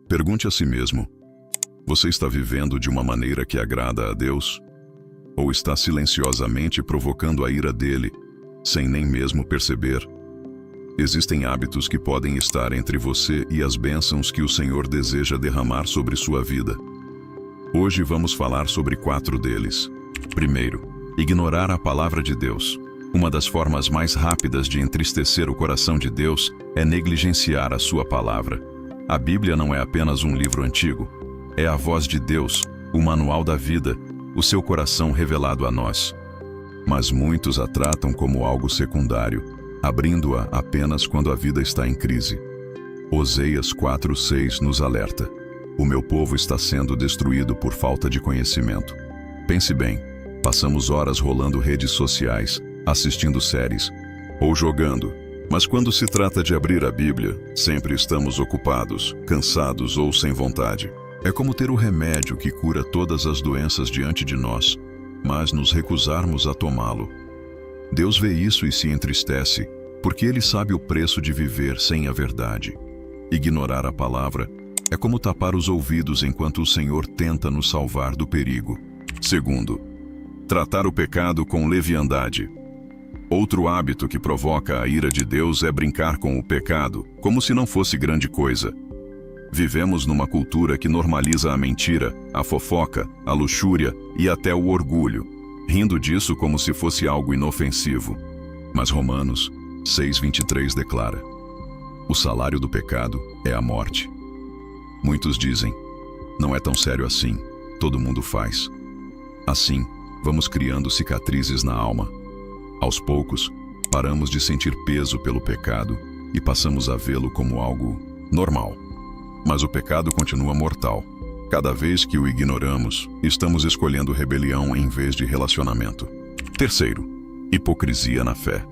Pergunte a si mesmo: você está vivendo de uma maneira que agrada a Deus? Ou está silenciosamente provocando a ira dele, sem nem mesmo perceber? Existem hábitos que podem estar entre você e as bênçãos que o Senhor deseja derramar sobre sua vida. Hoje vamos falar sobre 4 deles. Primeiro, ignorar a palavra de Deus. Uma das formas mais rápidas de entristecer o coração de Deus é negligenciar a sua palavra. A Bíblia não é apenas um livro antigo, é a voz de Deus, o manual da vida, o seu coração revelado a nós. Mas muitos a tratam como algo secundário, abrindo-a apenas quando a vida está em crise. Oséias 4:6 nos alerta: o meu povo está sendo destruído por falta de conhecimento. Pense bem, passamos horas rolando redes sociais, assistindo séries ou jogando, mas quando se trata de abrir a Bíblia, sempre estamos ocupados, cansados ou sem vontade. É como ter o remédio que cura todas as doenças diante de nós, mas nos recusarmos a tomá-lo. Deus vê isso e se entristece, porque Ele sabe o preço de viver sem a verdade. Ignorar a palavra é como tapar os ouvidos enquanto o Senhor tenta nos salvar do perigo. Segundo, tratar o pecado com leviandade. Outro hábito que provoca a ira de Deus é brincar com o pecado, como se não fosse grande coisa. Vivemos numa cultura que normaliza a mentira, a fofoca, a luxúria e até o orgulho, rindo disso como se fosse algo inofensivo. Mas Romanos 6:23 declara: o salário do pecado é a morte. Muitos dizem: não é tão sério assim, todo mundo faz. Assim, vamos criando cicatrizes na alma. Aos poucos, paramos de sentir peso pelo pecado e passamos a vê-lo como algo normal. Mas o pecado continua mortal. Cada vez que o ignoramos, estamos escolhendo rebelião em vez de relacionamento. Terceiro, hipocrisia na fé.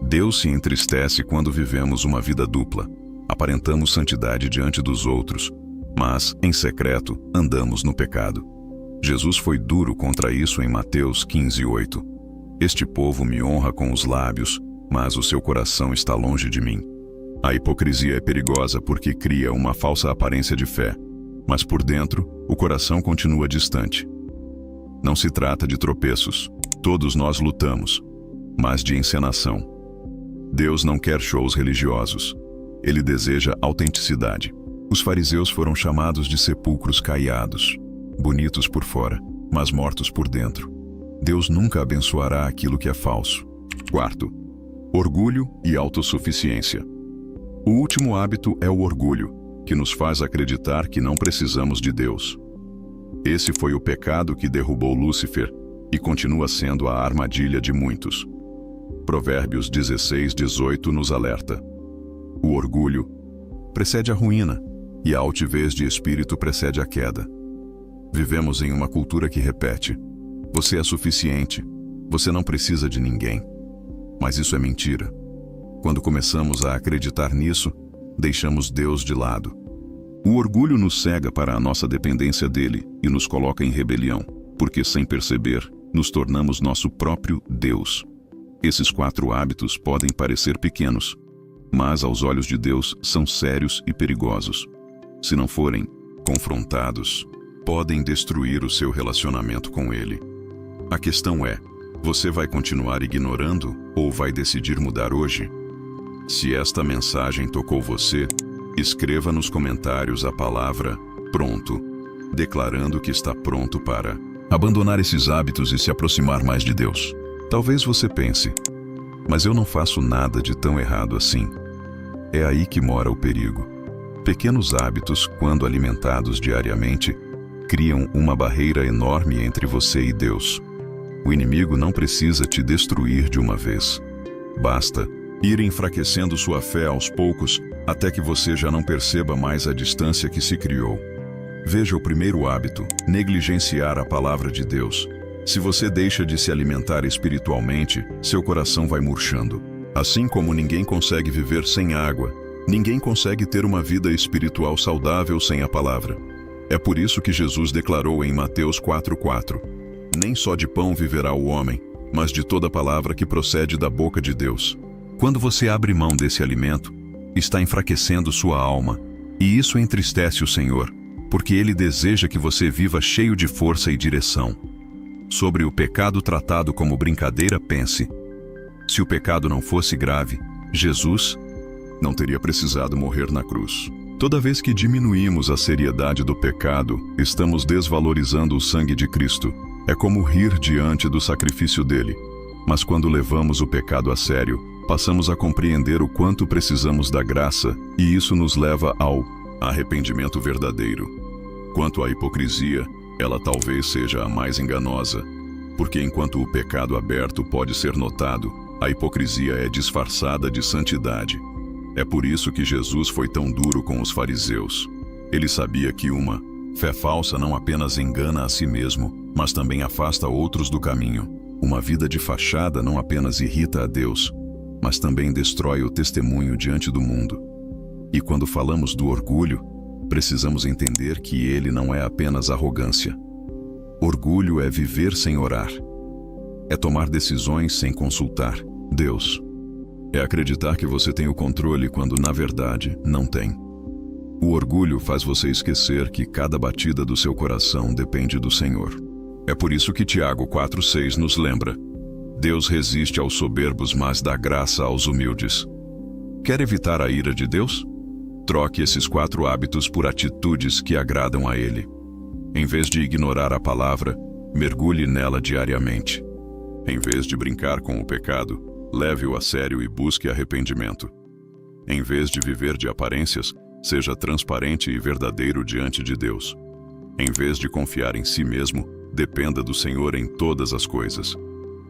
Deus se entristece quando vivemos uma vida dupla. Aparentamos santidade diante dos outros, mas, em secreto, andamos no pecado. Jesus foi duro contra isso em Mateus 15:8. Este povo me honra com os lábios, mas o seu coração está longe de mim. A hipocrisia é perigosa porque cria uma falsa aparência de fé, mas por dentro, o coração continua distante. Não se trata de tropeços, todos nós lutamos, mas de encenação. Deus não quer shows religiosos. Ele deseja autenticidade. Os fariseus foram chamados de sepulcros caiados, bonitos por fora, mas mortos por dentro. Deus nunca abençoará aquilo que é falso. Quarto, orgulho e autossuficiência. O último hábito é o orgulho, que nos faz acreditar que não precisamos de Deus. Esse foi o pecado que derrubou Lúcifer e continua sendo a armadilha de muitos. Provérbios 16:18 nos alerta: o orgulho precede a ruína e a altivez de espírito precede a queda. Vivemos em uma cultura que repete: você é suficiente, você não precisa de ninguém. Mas isso é mentira. Quando começamos a acreditar nisso, deixamos Deus de lado. O orgulho nos cega para a nossa dependência dele e nos coloca em rebelião, porque sem perceber, nos tornamos nosso próprio Deus. Esses 4 hábitos podem parecer pequenos, mas aos olhos de Deus são sérios e perigosos. Se não forem confrontados, podem destruir o seu relacionamento com Ele. A questão é: você vai continuar ignorando ou vai decidir mudar hoje? Se esta mensagem tocou você, escreva nos comentários a palavra "pronto", declarando que está pronto para abandonar esses hábitos e se aproximar mais de Deus. Talvez você pense: mas eu não faço nada de tão errado assim. É aí que mora o perigo. Pequenos hábitos, quando alimentados diariamente, criam uma barreira enorme entre você e Deus. O inimigo não precisa te destruir de uma vez. Basta ir enfraquecendo sua fé aos poucos, até que você já não perceba mais a distância que se criou. Veja o primeiro hábito: negligenciar a palavra de Deus. Se você deixa de se alimentar espiritualmente, seu coração vai murchando. Assim como ninguém consegue viver sem água, ninguém consegue ter uma vida espiritual saudável sem a palavra. É por isso que Jesus declarou em Mateus 4:4: nem só de pão viverá o homem, mas de toda palavra que procede da boca de Deus. Quando você abre mão desse alimento, está enfraquecendo sua alma, E isso entristece o Senhor, porque Ele deseja que você viva cheio de força e direção. Sobre o pecado tratado como brincadeira, pense: se o pecado não fosse grave, Jesus não teria precisado morrer na cruz. Toda vez que diminuímos a seriedade do pecado, estamos desvalorizando o sangue de Cristo. É como rir diante do sacrifício dele. Mas quando levamos o pecado a sério, passamos a compreender o quanto precisamos da graça, e isso nos leva ao arrependimento verdadeiro. Quanto à hipocrisia, ela talvez seja a mais enganosa, porque enquanto o pecado aberto pode ser notado, a hipocrisia é disfarçada de santidade. É por isso que Jesus foi tão duro com os fariseus. Ele sabia que uma fé falsa não apenas engana a si mesmo, mas também afasta outros do caminho. Uma vida de fachada não apenas irrita a Deus, mas também destrói o testemunho diante do mundo. E quando falamos do orgulho, precisamos entender que ele não é apenas arrogância. Orgulho é viver sem orar. É tomar decisões sem consultar Deus. É acreditar que você tem o controle quando, na verdade, não tem. O orgulho faz você esquecer que cada batida do seu coração depende do Senhor. É por isso que Tiago 4,6 nos lembra: Deus resiste aos soberbos, mas dá graça aos humildes. Quer evitar a ira de Deus? Troque esses 4 hábitos por atitudes que agradam a Ele. Em vez de ignorar a palavra, mergulhe nela diariamente. Em vez de brincar com o pecado, leve-o a sério e busque arrependimento. Em vez de viver de aparências, seja transparente e verdadeiro diante de Deus. Em vez de confiar em si mesmo, dependa do Senhor em todas as coisas.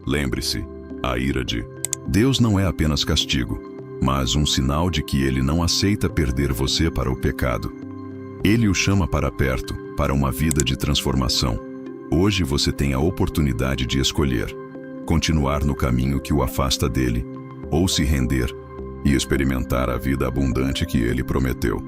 Lembre-se, a ira de Deus não é apenas castigo, mas um sinal de que Ele não aceita perder você para o pecado. Ele o chama para perto, para uma vida de transformação. Hoje você tem a oportunidade de escolher: continuar no caminho que o afasta dele, ou se render e experimentar a vida abundante que ele prometeu.